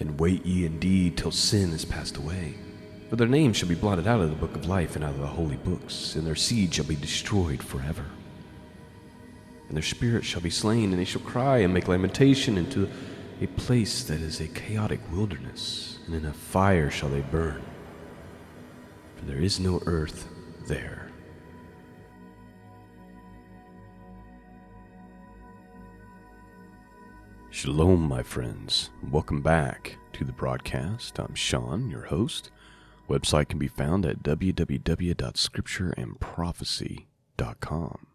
And wait ye indeed till sin is passed away. For their names shall be blotted out of the book of life and out of the holy books, and their seed shall be destroyed forever. And their spirits shall be slain, and they shall cry and make lamentation into a place that is a chaotic wilderness, and in a fire shall they burn. For there is no earth there. Shalom, my friends. Welcome back to the broadcast. I'm Sean, your host. Website can be found at www.scriptureandprophecy.com.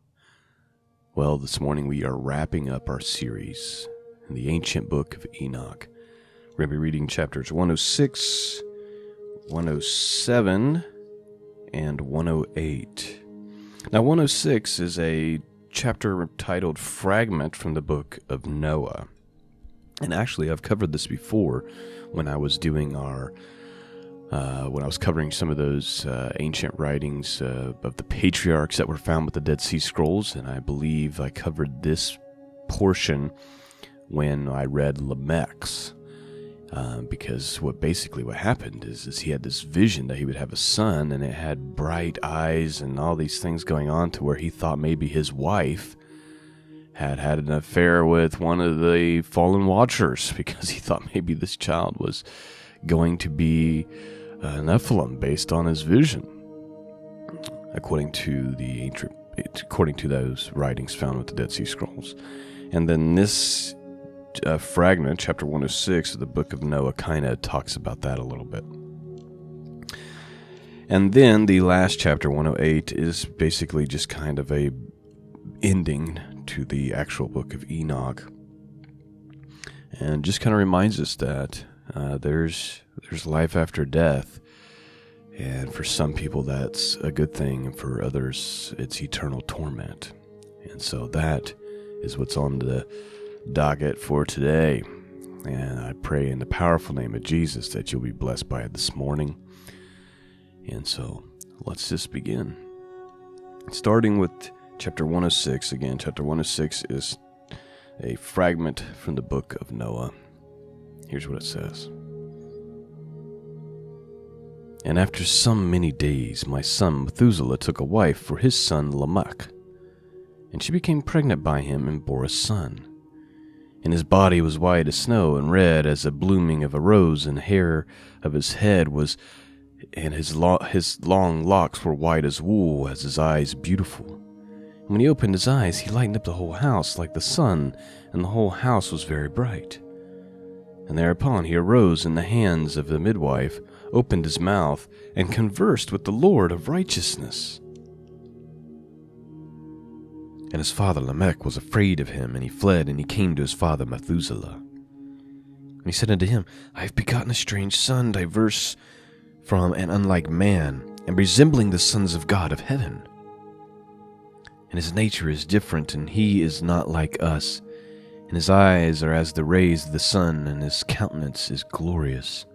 Well, this morning we are wrapping up our series in the ancient book of Enoch. We're going to be reading chapters 106, 107, and 108. Now, 106 is a chapter titled Fragment from the book of Noah. And actually, I've covered this before when I was doing when I was covering some of those ancient writings of the patriarchs that were found with the Dead Sea Scrolls, and I believe I covered this portion when I read Lamech's, because what happened is he had this vision that he would have a son, and it had bright eyes and all these things going on to where he thought maybe his wife had an affair with one of the fallen watchers, because he thought maybe this child was going to be an Nephilim based on his vision, according to those writings found with the Dead Sea Scrolls. And then this fragment, chapter 106 of the book of Noah, kind of talks about that a little bit. And then the last chapter, 108, is basically just kind of a ending to the actual book of Enoch, and just kind of reminds us that there's life after death, and for some people that's a good thing, and for others it's eternal torment. And so that is what's on the docket for today, and I pray in the powerful name of Jesus that you'll be blessed by it this morning. And so let's just begin, starting with chapter 106. Again, chapter 106 is a fragment from the book of Noah. Here's what it says. And after some many days, my son Methuselah took a wife for his son Lamech, and she became pregnant by him and bore a son. And his body was white as snow and red as the blooming of a rose, and the hair of his head and his long locks were white as wool, as his eyes beautiful. When he opened his eyes, he lightened up the whole house like the sun, and the whole house was very bright. And thereupon he arose in the hands of the midwife, opened his mouth, and conversed with the Lord of righteousness. And his father Lamech was afraid of him, and he fled, and he came to his father Methuselah. And he said unto him, I have begotten a strange son, diverse from and unlike man, and resembling the sons of God of heaven. And his nature is different, and he is not like us. And his eyes are as the rays of the sun, and his countenance is glorious.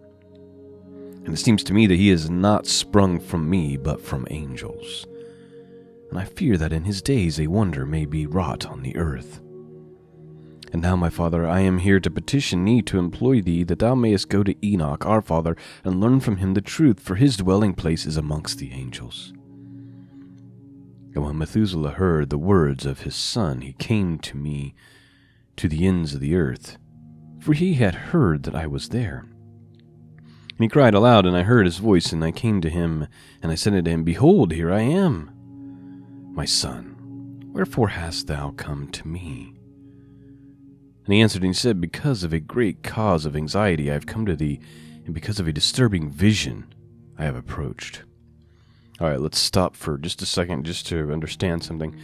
And it seems to me that he is not sprung from me, but from angels. And I fear that in his days a wonder may be wrought on the earth. And now, my father, I am here to petition thee to employ thee, that thou mayest go to Enoch our father, and learn from him the truth, for his dwelling place is amongst the angels. And when Methuselah heard the words of his son, he came to me to the ends of the earth, for he had heard that I was there. And he cried aloud, and I heard his voice, and I came to him, and I said unto him, Behold, here I am, my son, wherefore hast thou come to me? And he answered and he said, Because of a great cause of anxiety I have come to thee, and because of a disturbing vision I have approached. All right, let's stop for just a second just to understand something.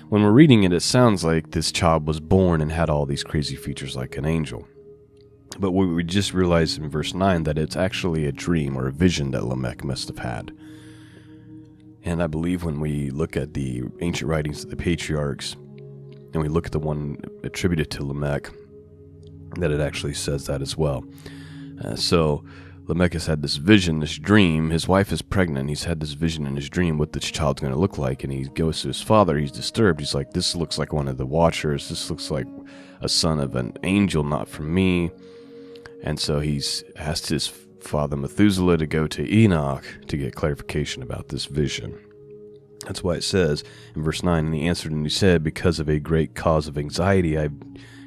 When we're reading it, it sounds like this child was born and had all these crazy features like an angel. But we just realized in verse 9 that it's actually a dream or a vision that Lamech must have had. And I believe when we look at the ancient writings of the patriarchs, and we look at the one attributed to Lamech, that it actually says that as well. So Lamech has had this vision, this dream. His wife is pregnant. He's had this vision in his dream what this child's going to look like. And he goes to his father. He's disturbed. He's like, this looks like one of the watchers. This looks like a son of an angel, not from me. And so he's asked his father Methuselah to go to Enoch to get clarification about this vision. That's why it says in verse 9, and he answered and he said, because of a great cause of anxiety I've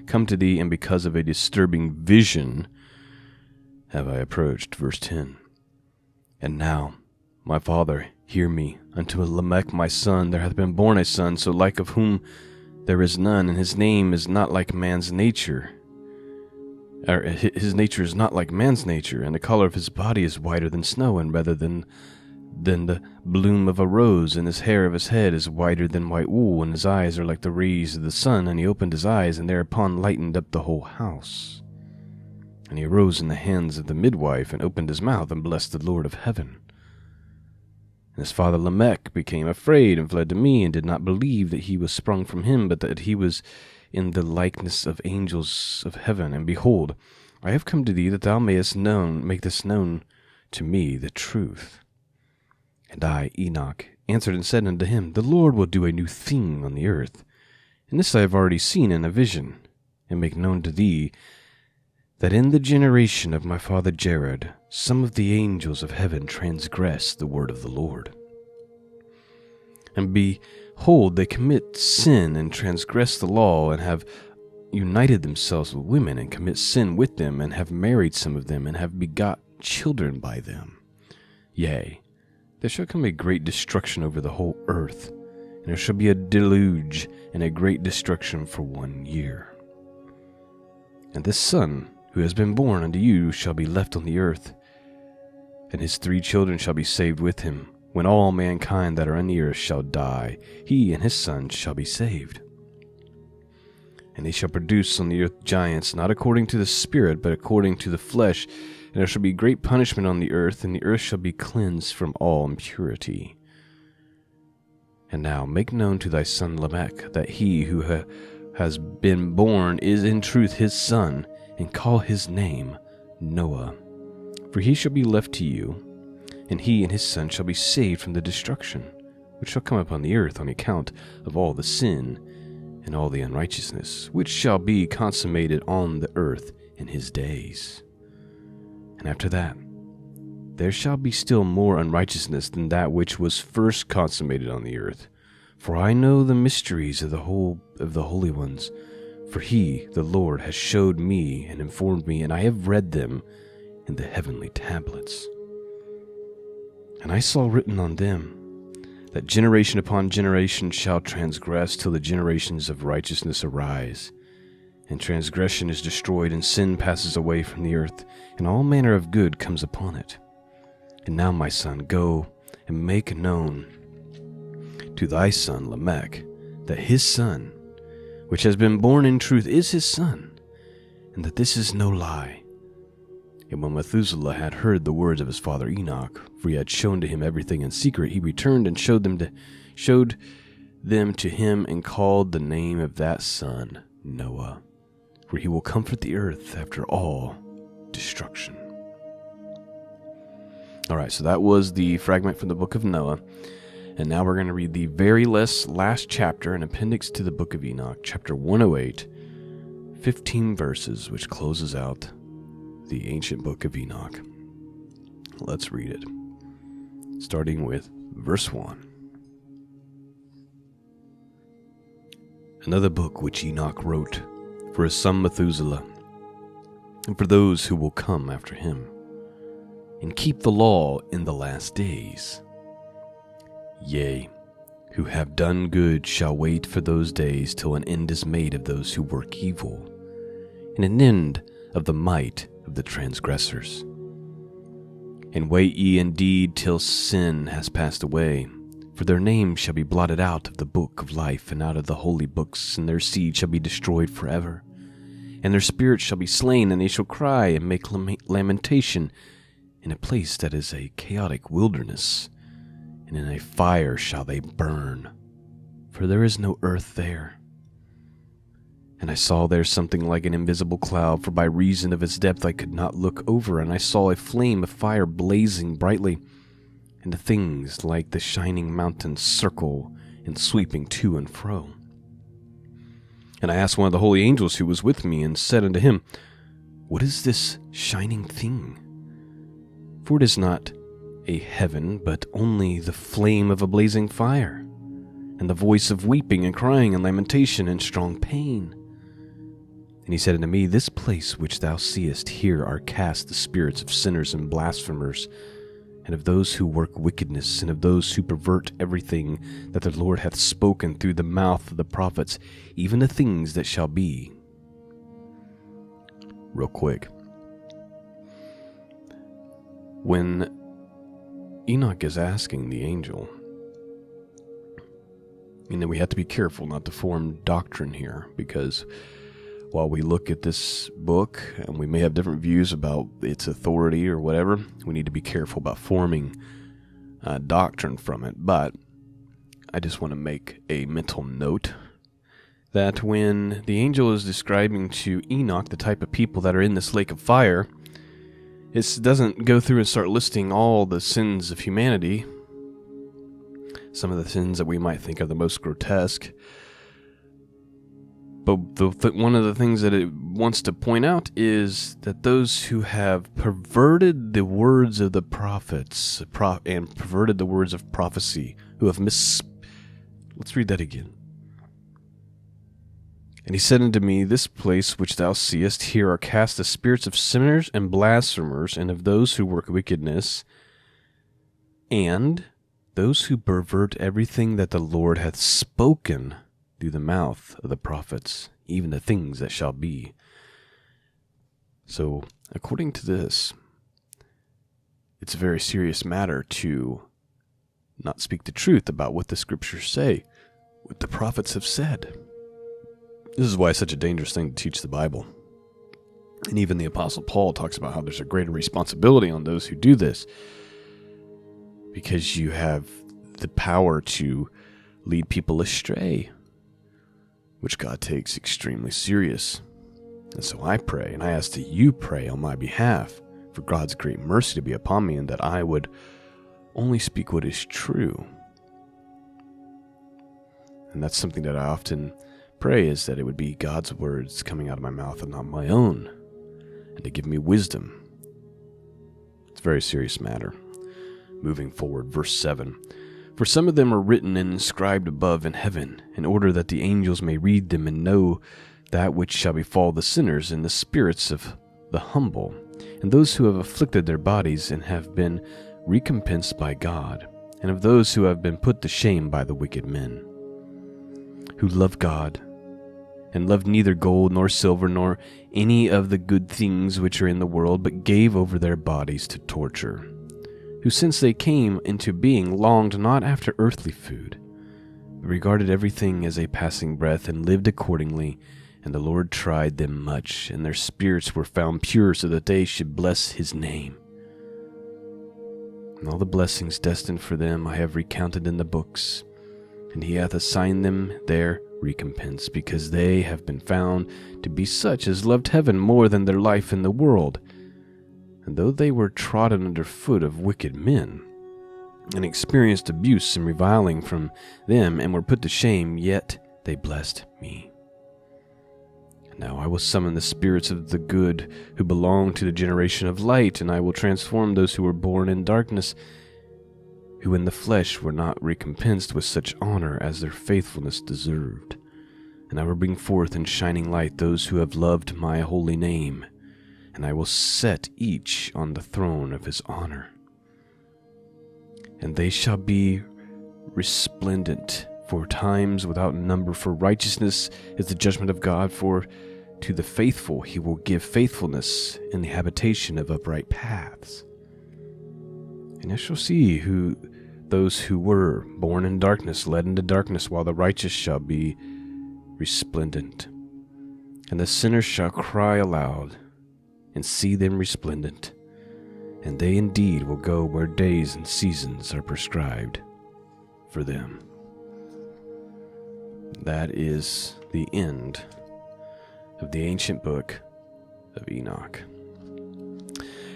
come to thee, and because of a disturbing vision have I approached. Verse 10, and now, my father, hear me. Unto Lamech my son there hath been born a son, so like of whom there is none, and his name is not like man's nature. His nature is not like man's nature, and the color of his body is whiter than snow, and rather than the bloom of a rose, and his hair of his head is whiter than white wool, and his eyes are like the rays of the sun. And he opened his eyes, and thereupon lightened up the whole house. And he arose in the hands of the midwife, and opened his mouth, and blessed the Lord of heaven. And his father Lamech became afraid, and fled to me, and did not believe that he was sprung from him, but that he was in the likeness of angels of heaven. And behold, I have come to thee, that thou mayest make this known to me the truth. And I, Enoch, answered and said unto him, the Lord will do a new thing on the earth. And this I have already seen in a vision, and make known to thee, that in the generation of my father Jared, some of the angels of heaven transgress the word of the Lord. And behold, they commit sin and transgress the law, and have united themselves with women, and commit sin with them, and have married some of them, and have begot children by them. Yea, there shall come a great destruction over the whole earth, and there shall be a deluge and a great destruction for 1 year. And this son who has been born unto you shall be left on the earth, and his 3 children shall be saved with him. When all mankind that are on the earth shall die, he and his sons shall be saved. And they shall produce on the earth giants, not according to the spirit, but according to the flesh. And there shall be great punishment on the earth, and the earth shall be cleansed from all impurity. And now make known to thy son Lamech that he who has been born is in truth his son, and call his name Noah. For he shall be left to you, and he and his son shall be saved from the destruction, which shall come upon the earth on account of all the sin and all the unrighteousness, which shall be consummated on the earth in his days. And after that, there shall be still more unrighteousness than that which was first consummated on the earth. For I know the mysteries of the holy ones, for he, the Lord, has showed me and informed me, and I have read them in the heavenly tablets. And I saw written on them that generation upon generation shall transgress till the generations of righteousness arise. And transgression is destroyed, and sin passes away from the earth, and all manner of good comes upon it. And now, my son, go and make known to thy son Lamech that his son, which has been born in truth, is his son, and that this is no lie. And when Methuselah had heard the words of his father Enoch, for he had shown to him everything in secret, he returned and showed them to him, and called the name of that son Noah, for he will comfort the earth after all destruction. All right, so that was the fragment from the book of Noah. And now we're going to read the very last chapter, an appendix to the book of Enoch, chapter 108, 15 verses, which closes out the ancient book of Enoch. Let's read it, starting with verse 1. Another book which Enoch wrote for his son Methuselah, and for those who will come after him, and keep the law in the last days. Yea, who have done good shall wait for those days till an end is made of those who work evil, and an end of the might of the transgressors. And wait ye indeed till sin has passed away, for their names shall be blotted out of the book of life and out of the holy books, and their seed shall be destroyed forever. And their spirits shall be slain, and they shall cry and make lamentation in a place that is a chaotic wilderness, and in a fire shall they burn, for there is no earth there. And I saw there something like an invisible cloud, for by reason of its depth I could not look over, and I saw a flame of fire blazing brightly, and the things like the shining mountains circle and sweeping to and fro. And I asked one of the holy angels who was with me, and said unto him, What is this shining thing? For it is not a heaven, but only the flame of a blazing fire, and the voice of weeping and crying and lamentation and strong pain. And he said unto me, This place which thou seest, here are cast the spirits of sinners and blasphemers, and of those who work wickedness, and of those who pervert everything that the Lord hath spoken through the mouth of the prophets, even the things that shall be. Real quick. When Enoch is asking the angel, we have to be careful not to form doctrine here, because while we look at this book and we may have different views about its authority or whatever, we need to be careful about forming doctrine from it. But I just want to make a mental note that when the angel is describing to Enoch the type of people that are in this lake of fire, it doesn't go through and start listing all the sins of humanity, some of the sins that we might think are the most grotesque. But one of the things that it wants to point out is that those who have perverted the words of the prophets and perverted the words of prophecy, who have Let's read that again. And he said unto me, This place which thou seest, here are cast the spirits of sinners and blasphemers, and of those who work wickedness, and those who pervert everything that the Lord hath spoken through the mouth of the prophets, even the things that shall be. So, according to this, it's a very serious matter to not speak the truth about what the scriptures say, what the prophets have said. This is why it's such a dangerous thing to teach the Bible. And even the Apostle Paul talks about how there's a greater responsibility on those who do this, because you have the power to lead people astray, which God takes extremely serious. And so I pray, and I ask that you pray on my behalf for God's great mercy to be upon me, and that I would only speak what is true. And that's something that I often pray, is that it would be God's words coming out of my mouth and not my own, and to give me wisdom. It's a very serious matter. Moving forward, verse 7. For some of them are written and inscribed above in heaven, in order that the angels may read them and know that which shall befall the sinners and the spirits of the humble, and those who have afflicted their bodies and have been recompensed by God, and of those who have been put to shame by the wicked men, who love God, and loved neither gold nor silver nor any of the good things which are in the world, but gave over their bodies to torture, who since they came into being longed not after earthly food, but regarded everything as a passing breath, and lived accordingly. And the Lord tried them much, and their spirits were found pure, so that they should bless his name. And all the blessings destined for them I have recounted in the books, and he hath assigned them their recompense, because they have been found to be such as loved heaven more than their life in the world. And though they were trodden under foot of wicked men, and experienced abuse and reviling from them, and were put to shame, yet they blessed me. Now I will summon the spirits of the good who belong to the generation of light, and I will transform those who were born in darkness, who in the flesh were not recompensed with such honor as their faithfulness deserved. And I will bring forth in shining light those who have loved my holy name, and I will set each on the throne of his honor. And they shall be resplendent for times without number, for righteousness is the judgment of God, for to the faithful he will give faithfulness in the habitation of upright paths. And I shall see those who were born in darkness led into darkness, while the righteous shall be resplendent. And the sinners shall cry aloud, and see them resplendent, and they indeed will go where days and seasons are prescribed for them. That is the end of the ancient book of Enoch.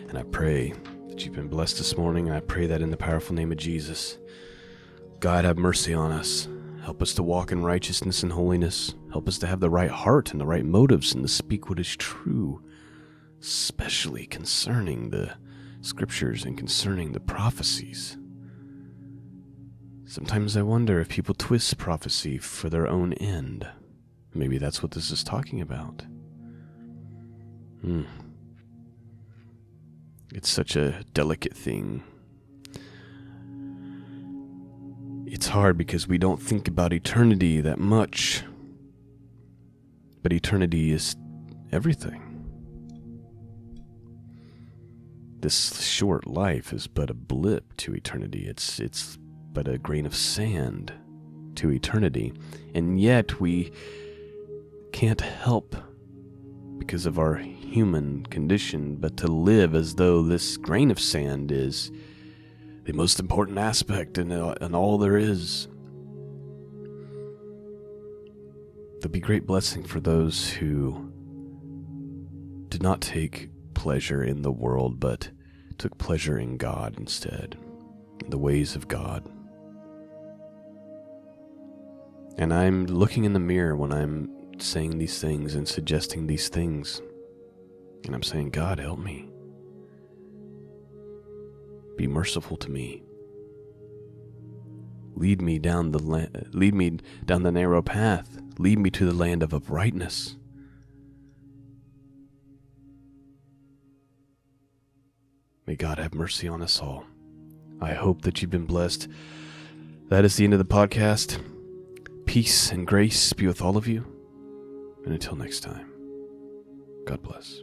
And I pray that you've been blessed this morning, and I pray that in the powerful name of Jesus, God, have mercy on us. Help us to walk in righteousness and holiness. Help us to have the right heart and the right motives, and to speak what is true, especially concerning the scriptures and concerning the prophecies. Sometimes I wonder if people twist prophecy for their own end. Maybe that's what this is talking about. It's such a delicate thing. It's hard because we don't think about eternity that much. But eternity is everything. This short life is but a blip to eternity. It's but a grain of sand to eternity. And yet we can't help, because of our human condition, but to live as though this grain of sand is the most important aspect and all there is. There'll be great blessing for those who did not take pleasure in the world, but took pleasure in God instead, in the ways of God. And I'm looking in the mirror when I'm saying these things and suggesting these things, and I'm saying, God, help me. Be merciful to me. Lead me down the narrow path. Lead me to the land of uprightness. May God have mercy on us all. I hope that you've been blessed. That is the end of the podcast. Peace and grace be with all of you. And until next time, God bless.